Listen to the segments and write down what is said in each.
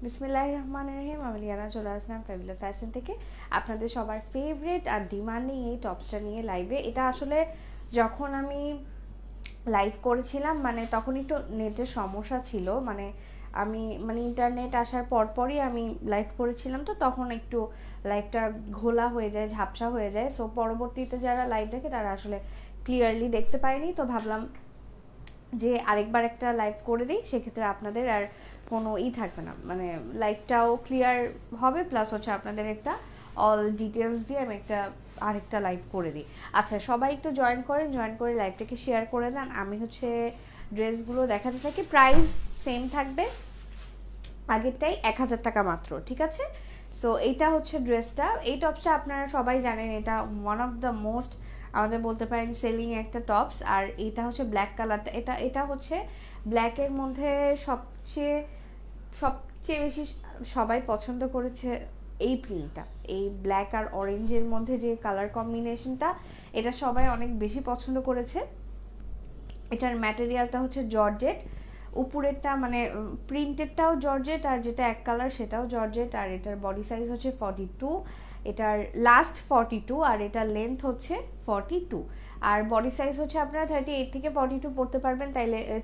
বিসমিল্লাহির রহমানির রহিম। আমি লিয়ানা চলে আসলাম ফ্যাবুলাস ফ্যাশন থেকে আপনাদের সবার ফেভারিট আর ডিমান্ডিং এই টপসটা নিয়ে লাইভে। এটা আসলে যখন আমি লাইভ করেছিলাম মানে তখন একটু নেটের সমস্যা ছিল, আমি ইন্টারনেট আসার পরপরই আমি লাইভ করেছিলাম, তো তখন একটু লাইভটা ঘোলা হয়ে যায়, ঝাপসা হয়ে যায়। সো পরবর্তীতে যারা লাইভ দেখে তারা আসলে ক্লিয়ারলি দেখতে পায়নি, তো ভাবলাম যে আরেকবার একটা লাইভ করে দিই, সেক্ষেত্রে আপনাদের আর কোনো থাকবে না, মানে লাইভটাও ক্লিয়ার হবে, প্লাস হচ্ছে আপনাদের একটা অল ডিটেলস দিয়ে আমি আরেকটা লাইভ করে দিই। আচ্ছা, সবাই একটু জয়েন করে লাইভটাকে শেয়ার করে দেন। আমি হচ্ছে ড্রেসগুলো দেখাতে থাকি, প্রাইস সেম থাকবে আগেরটাই, 1000 টাকা মাত্র, ঠিক আছে? সো এইটা হচ্ছে ড্রেসটা, এই টপসটা আপনারা সবাই জানেন, এটা ওয়ান অফ দ্য মোস্ট আমাদের বলতে পারেন সেলিং একটা টপস। আর এটা হচ্ছে ব্ল্যাক কালারটা, এটা হচ্ছে ব্ল্যাকের মধ্যে সবচেয়ে সবচেয়ে বেশি সবাই পছন্দ করেছে এই প্রিন্টটা, এই ব্ল্যাক আর অরেঞ্জের মধ্যে যে কালার কম্বিনেশনটা, এটা সবাই অনেক বেশি পছন্দ করেছে। এটার ম্যাটেরিয়ালটা হচ্ছে জর্জেট, উপরেরটা মানে প্রিন্টেডটাও জর্জেট, আর যেটা এক কালার সেটাও জর্জেট। আর এটার বডি সাইজ হচ্ছে 42, এটার লাস্ট 42, আর এটার লেন্থ হচ্ছে 42, আর বডি সাইজ হচ্ছে আপনারা 38 থেকে 42 পড়তে পারবেন,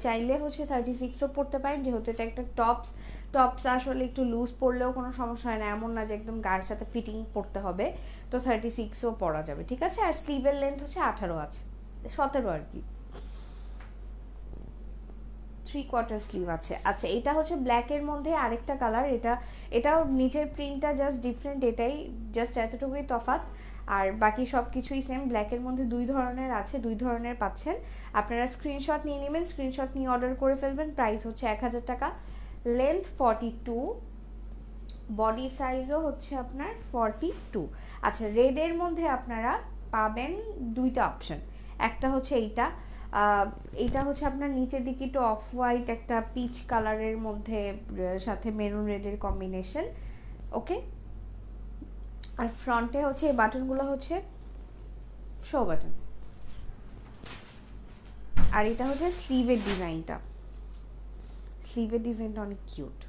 চাইলে হচ্ছে 36ও পড়তে পারেন, যেহেতু এটা একটা টপস আসলে একটু লুজ পড়লেও কোনো সমস্যা হয় না, এমন না যে একদম গায়ের সাথে ফিটিং পড়তে হবে, তো 36ও পরা যাবে, ঠিক আছে? আর স্লিভের লেন্থ হচ্ছে 18 আছে, 17 আর কি, 3/4 স্লিভ আছে। আচ্ছা, এটা হচ্ছে ব্ল্যাকের মধ্যে আরেকটা কালার, এটাও নিচের প্রিন্টটা জাস্ট ডিফারেন্ট, এটাই জাস্ট এতটুকুই তফাৎ, আর বাকি সব কিছুই সেম। ব্ল্যাকের মধ্যে দুই ধরনের আছে, দুই ধরনের পাচ্ছেন, আপনারা স্ক্রিনশট নিয়ে নেবেন, স্ক্রিনশট নিয়ে অর্ডার করে ফেলবেন। প্রাইস হচ্ছে 1000 টাকা, লেন্থ 42, বডি সাইজও হচ্ছে আপনার 42। আচ্ছা, রেডের মধ্যে আপনারা পাবেন দুইটা অপশন, একটা হচ্ছে এইটা হচ্ছে আপনার নিচের দিকে একটু অফ হোয়াইট একটা পিচ কালারের মধ্যে সাথে মেরুন রেডের কম্বিনেশন, ওকে? আর ফ্রন্টে হচ্ছে এই বাটনগুলো হচ্ছে শো বাটন, আর এটা হচ্ছে স্লিভের ডিজাইনটা অনেক কিউট।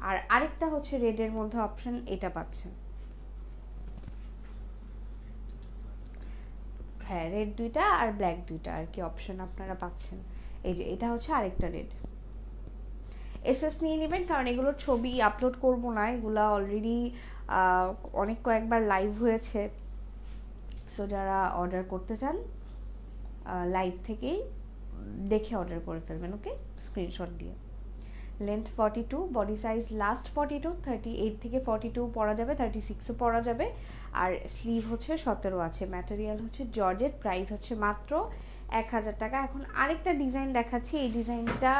আর আরেকটা হচ্ছে রেডের মধ্যে অপশন, এটা পাচ্ছেন, হ্যাঁ রেড দুইটা আর ব্ল্যাক দুইটা আর কি অপশন আপনারা পাচ্ছেন। এই যে এটা হচ্ছে আরেকটা রেড, এসএস নিয়ে নেবেন, কারণ এগুলোর ছবি আপলোড করব না, এগুলো অলরেডি অনেক কয়েকবার লাইভ হয়েছে। সো যারা অর্ডার করতে চান লাইভ থেকেই দেখে অর্ডার করে ফেলবেন, ওকে? স্ক্রিনশট দিয়ে। লেন্থ 42, বডি সাইজ লাস্ট 42, 38 থেকে 42 পরা যাবে, 36ও পরা যাবে, আর স্লিভ হচ্ছে 17 আছে, ম্যাটেরিয়াল হচ্ছে জর্জেট, প্রাইস হচ্ছে মাত্র 1000 টাকা। এখন আরেকটা ডিজাইন দেখাচ্ছি, এই ডিজাইনটা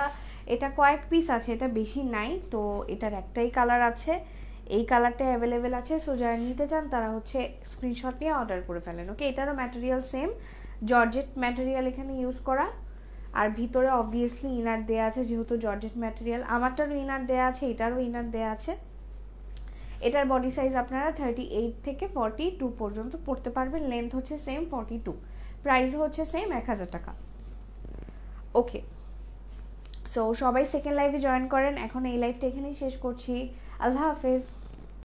এটা কয়েক পিস আছে, এটা বেশি নাই, তো এটার একটাই কালার আছে, এই কালারটা অ্যাভেলেবেল আছে। সো যারা নিতে চান তারা হচ্ছে স্ক্রিনশট নিয়ে অর্ডার করে ফেলেন, ওকে? এটারও ম্যাটেরিয়াল সেম, জর্জেট ম্যাটেরিয়াল এখানে ইউজ করা, আর ভিতরে অবভিয়াসলি ইনার দেয়া আছে, যেহেতু জর্জেট ম্যাটেরিয়াল। আমারটারও ইনার দেয়া আছে, এটারও ইনার দেয়া আছে। এটার বডি সাইজ আপনারা 38 থেকে 42 পর্যন্ত পড়তে পারবেন, লেন্থ হচ্ছে সেম 42, প্রাইস হচ্ছে সেম 1000 টাকা, ওকে? সো সবাই সেকেন্ড লাইভে জয়েন করেন, এখন এই লাইভটা এখানেই শেষ করছি, আল্লাহ হাফেজ।